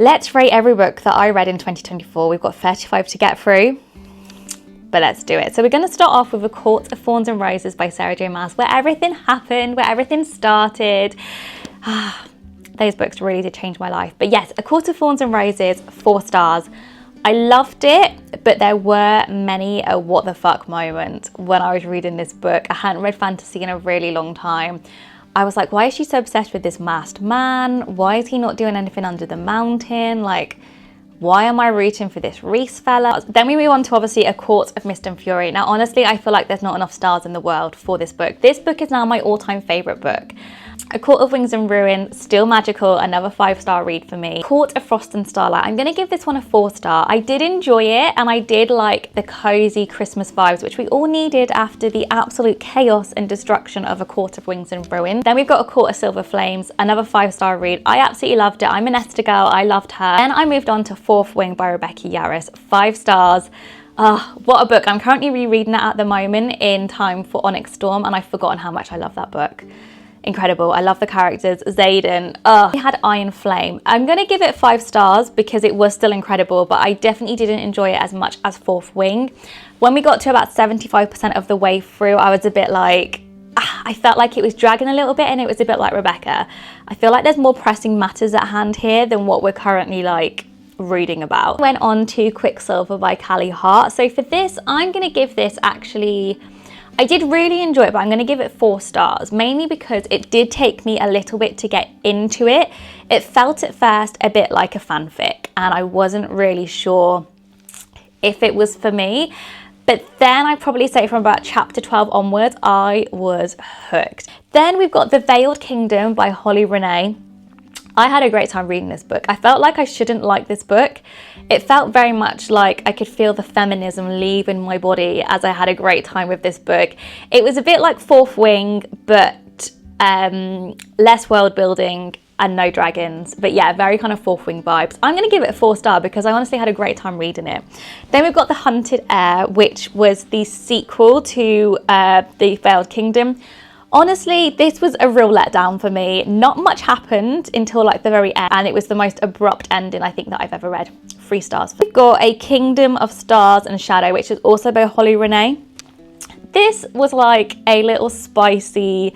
Let's rate every book that I read in 2024. We've got 35 to get through, but let's do it. So we're going to start off with A Court of Thorns and Roses by Sarah J Maas, where everything happened, where everything started. Those books really did change my life. But yes, A Court of Thorns and Roses, 4 stars. I loved it, but there were many what the fuck moments when I was reading this book. I hadn't read fantasy in a really long time. I was like, why is she so obsessed with this masked man? Why is he not doing anything under the mountain? Like, why am I rooting for this Reese fella? Then we move on to obviously A Court of Mist and Fury. Now, honestly, I feel like there's not enough stars in the world for this book. This book is now my all-time favorite book. A Court of Wings and Ruin, still magical, another 5-star read for me. Court of Frost and Starlight, I'm gonna give this one a 4-star. I did enjoy it, and I did like the cozy Christmas vibes, which we all needed after the absolute chaos and destruction of A Court of Wings and Ruin. Then we've got A Court of Silver Flames, another 5-star read. I absolutely loved it. I'm an Esther girl, I loved her. Then I moved on to Fourth Wing by Rebecca Yarros, 5 stars. What a book. I'm currently rereading it at the moment in time for Onyx Storm, and I've forgotten how much I love that book. Incredible. I love the characters. Xaden. We had Iron Flame. I'm going to give it 5 stars because it was still incredible, but I definitely didn't enjoy it as much as Fourth Wing. When we got to about 75% of the way through, I was a bit like, I felt like it was dragging a little bit, and it was a bit like Rebecca. I feel like there's more pressing matters at hand here than what we're currently like reading about. Went on to Quicksilver by Callie Hart. So for this, I'm going to give this actually... I did really enjoy it, but I'm going to give it 4 stars, mainly because it did take me a little bit to get into it. It felt at first a bit like a fanfic, and I wasn't really sure if it was for me. But then I'd probably say from about chapter 12 onwards, I was hooked. Then we've got The Veiled Kingdom by Holly Renee. I had a great time reading this book. I felt like I shouldn't like this book. It felt very much like I could feel the feminism leaving my body as I had a great time with this book. It was a bit like Fourth Wing, but less world building and no dragons. But yeah, very kind of Fourth Wing vibes. I'm going to give it a 4-star because I honestly had a great time reading it. Then we've got The Hunted Heir, which was the sequel to The Veiled Kingdom. Honestly, this was a real letdown for me. Not much happened until like the very end, and it was the most abrupt ending I think that I've ever read. 3 stars. We've got A Kingdom of Stars and Shadow, which is also by Holly Renee. This was like a little spicy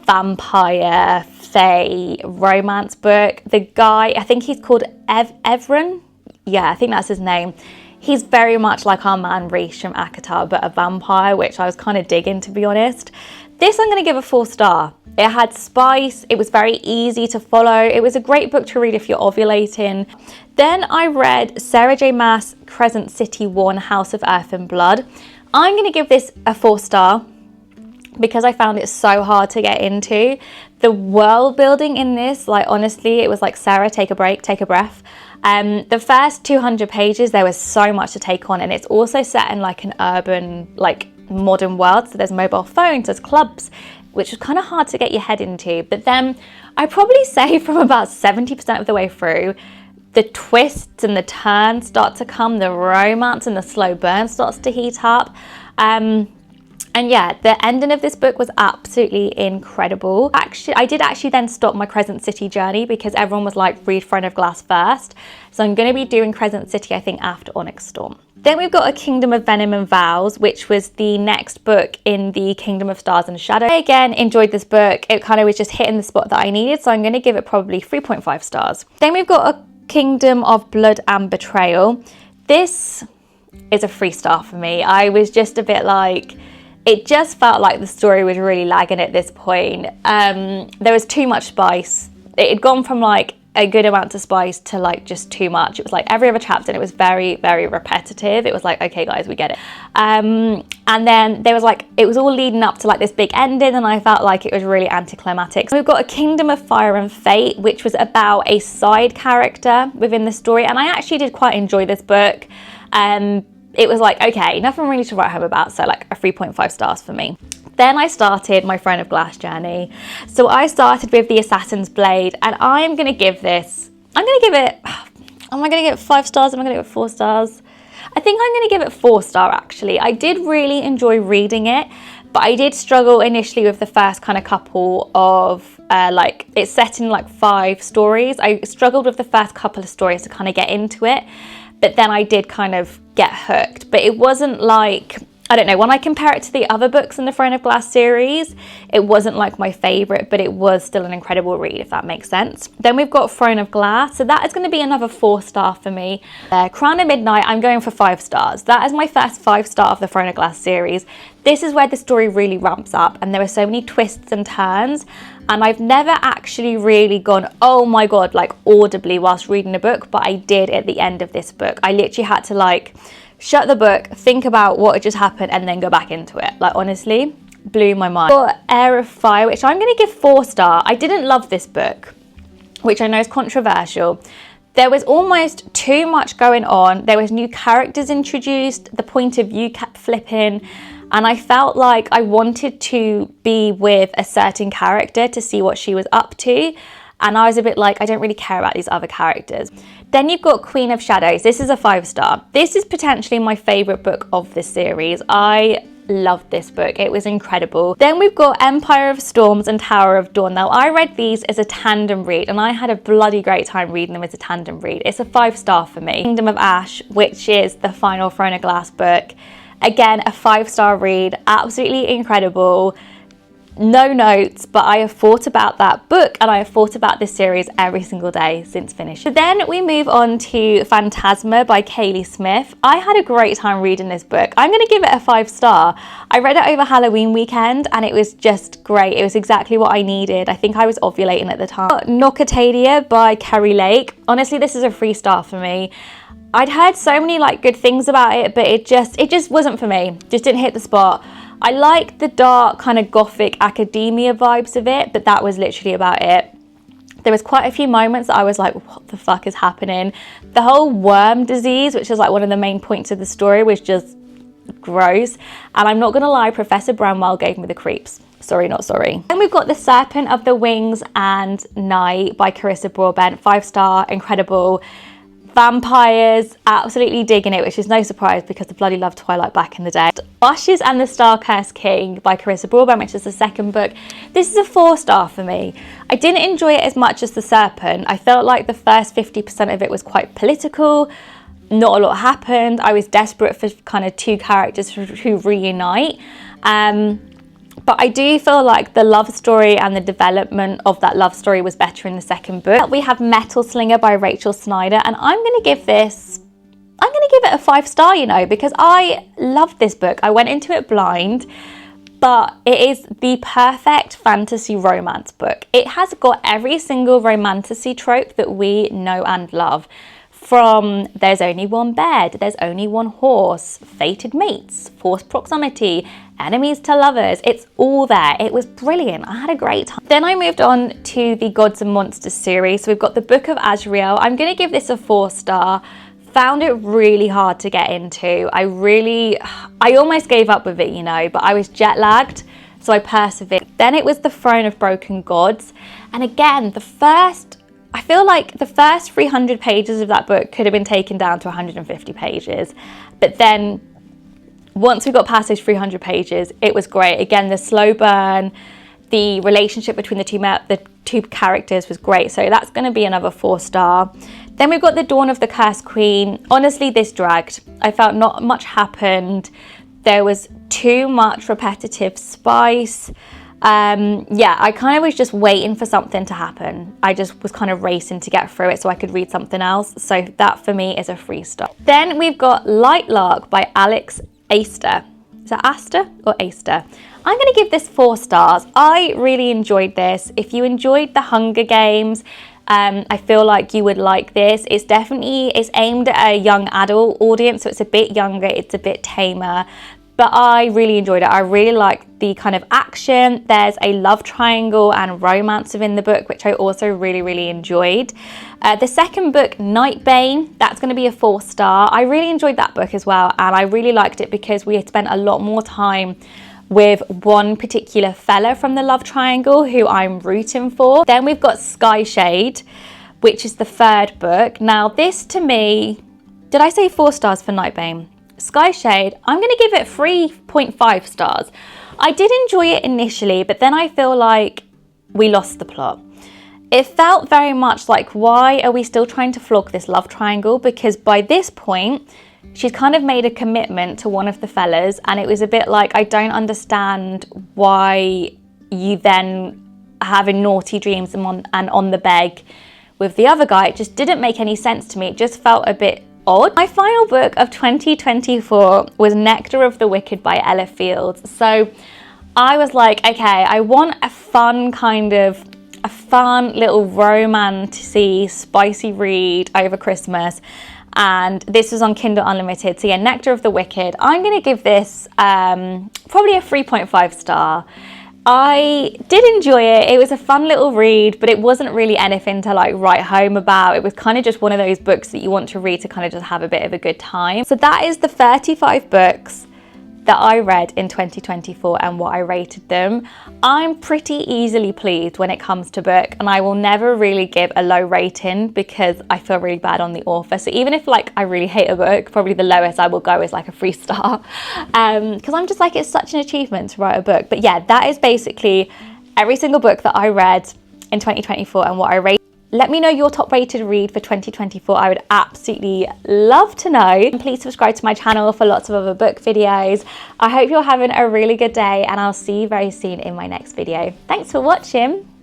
vampire, fae, romance book. The guy, I think he's called Evren. Yeah, I think that's his name. He's very much like our man Reese from acotar, but a vampire, which I was kind of digging, to be honest. This I'm going to give a 4-star. It had spice, it was very easy to follow, it was a great book to read if you're ovulating. Then I read Sarah J Maas Crescent City 1 House of Earth and Blood. I'm going to give this a 4-star because I found it so hard to get into. The world building in this, like honestly, it was like, Sarah, take a break, take a breath. The first 200 pages, there was so much to take on, and it's also set in like an urban, like modern world. So there's mobile phones, there's clubs, which is kind of hard to get your head into. But then I probably say from about 70% of the way through, the twists and the turns start to come, the romance and the slow burn starts to heat up. And yeah, the ending of this book was absolutely incredible. Actually, I did actually then stop my Crescent City journey because everyone was like, read Throne of Glass first. So I'm going to be doing Crescent City, I think, after Onyx Storm. Then we've got A Kingdom of Venom and Vows, which was the next book in the Kingdom of Stars and Shadow. I again enjoyed this book. It kind of was just hitting the spot that I needed, so I'm going to give it probably 3.5 stars. Then we've got A Kingdom of Blood and Betrayal. This is a 3-star for me. I was just a bit like... It just felt like the story was really lagging at this point. There was too much spice. It had gone from like a good amount of spice to like just too much. It was like every other chapter, and it was very, very repetitive. It was like, okay guys, we get it. And then there was like, it was all leading up to like this big ending, and I felt like it was really anticlimactic. So we've got A Kingdom of Fire and Fate, which was about a side character within the story, and I actually did quite enjoy this book. It was like, okay, nothing really to write home about, so like a 3.5 stars for me. Then I started my Throne of Glass journey. So I started with The Assassin's Blade, and I'm going to give this, I'm going to give it, am I going to give it 5 stars? Am I going to give it 4 stars? I think I'm going to give it 4-star actually. I did really enjoy reading it, but I did struggle initially with the first kind of couple of like, it's set in like 5 stories. I struggled with the first couple of stories to kind of get into it, but then I did kind of get hooked. But it wasn't like, I don't know, when I compare it to the other books in the Throne of Glass series, it wasn't like my favourite, but it was still an incredible read, if that makes sense. Then we've got Throne of Glass, so that is going to be another 4-star for me. Crown of Midnight, I'm going for 5 stars. That is my first 5-star of the Throne of Glass series. This is where the story really ramps up, and there are so many twists and turns, and I've never actually really gone, oh my god, like audibly whilst reading a book, but I did at the end of this book. I literally had to like shut the book, think about what had just happened, and then go back into it. Like, honestly, blew my mind. For Heir of Fire, which I'm going to give 4-star. I didn't love this book, which I know is controversial. There was almost too much going on. There was new characters introduced. The point of view kept flipping. And I felt like I wanted to be with a certain character to see what she was up to. And I was a bit like, I don't really care about these other characters. Then you've got Queen of Shadows. This is a 5-star. This is potentially my favourite book of this series. I loved this book. It was incredible. Then we've got Empire of Storms and Tower of Dawn. Now, I read these as a tandem read, and I had a bloody great time reading them as a tandem read. It's a 5-star for me. Kingdom of Ash, which is the final Throne of Glass book. Again, a 5-star read. Absolutely incredible. No notes, but I have thought about that book and I have thought about this series every single day since finishing. So then we move on to Phantasma by Kaylee Smith. I had a great time reading this book. I'm going to give it a 5-star. I read it over Halloween weekend and it was just great. It was exactly what I needed. I think I was ovulating at the time. Nokotadia by Kerry Lake. Honestly, this is a 3-star for me. I'd heard so many like good things about it, but it just wasn't for me. Just didn't hit the spot. I liked the dark kind of gothic academia vibes of it, but that was literally about it. There was quite a few moments that I was like, what the fuck is happening? The whole worm disease, which is like one of the main points of the story, was just gross. And I'm not gonna lie, Professor Bramwell gave me the creeps. Sorry, not sorry. Then we've got The Serpent of the Wings and Night by Carissa Broadbent. 5-star, incredible. Vampires, absolutely digging it, which is no surprise because I bloody loved Twilight back in the day. Ashes and the Star-Cursed King by Carissa Broadbent, which is the second book. This is a 4-star for me. I didn't enjoy it as much as The Serpent. I felt like the first 50% of it was quite political. Not a lot happened. I was desperate for kind of 2 characters who reunite. But I do feel like the love story and the development of that love story was better in the second book. We have Metal Slinger by Rachel Snyder, and I'm going to give it a 5-star, you know, because I loved this book. I went into it blind, but it is the perfect fantasy romance book. It has got every single romantasy trope that we know and love. From there's only one bed, there's only one horse, fated mates, forced proximity, enemies to lovers. It's all there. It was brilliant. I had a great time. Then I moved on to the Gods and Monsters series. So we've got the Book of Azrael. I'm going to give this a 4-star. Found it really hard to get into. I almost gave up with it, you know, but I was jet lagged, so I persevered. Then it was The Throne of Broken Gods. And again, I feel like the first 300 pages of that book could have been taken down to 150 pages. But then once we got past those 300 pages, it was great. Again, the slow burn, the relationship between the two characters was great. So that's going to be another 4-star. Then we've got The Dawn of the Cursed Queen. Honestly, this dragged. I felt not much happened. There was too much repetitive spice. Yeah, I kind of was just waiting for something to happen. I just was kind of racing to get through it so I could read something else. So that for me is a 3-star. Then we've got Light Lark by Alex Aster. Is that Aster or Aster? I'm going to give this 4 stars. I really enjoyed this. If you enjoyed the Hunger Games, I feel like you would like this. It's aimed at a young adult audience, so it's a bit younger, it's a bit tamer. But I really enjoyed it. I really liked the kind of action. There's a love triangle and romance within the book, which I also really, really enjoyed. The second book, Nightbane, that's going to be a 4-star. I really enjoyed that book as well. And I really liked it because we had spent a lot more time with one particular fella from the love triangle who I'm rooting for. Then we've got Skyshade, which is the 3rd book. Now this to me, did I say 4 stars for Nightbane? Skyshade, I'm going to give it 3.5 stars. I did enjoy it initially, but then I feel like we lost the plot. It felt very much like, why are we still trying to flog this love triangle? Because by this point, she's kind of made a commitment to one of the fellas, and it was a bit like, I don't understand why you then having naughty dreams and on the beg with the other guy. It just didn't make any sense to me. It just felt a bit odd. My final book of 2024 was Nectar of the Wicked by Ella Fields. So I was like, okay, I want a fun little romantasy, spicy read over Christmas. And this was on Kindle Unlimited. So yeah, Nectar of the Wicked. I'm going to give this probably a 3.5 star. I did enjoy it. It was a fun little read, but it wasn't really anything to like write home about. It was kind of just one of those books that you want to read to kind of just have a bit of a good time. So that is the 35 books that I read in 2024 and what I rated them. I'm pretty easily pleased when it comes to book, and I will never really give a low rating because I feel really bad on the author. So even if like I really hate a book, probably the lowest I will go is like a 3 star, because I'm just like, it's such an achievement to write a book. But yeah, that is basically every single book that I read in 2024 and what I rated. Let me know your top rated read for 2024. I would absolutely love to know. And please subscribe to my channel for lots of other book videos. I hope you're having a really good day, and I'll see you very soon in my next video. Thanks for watching.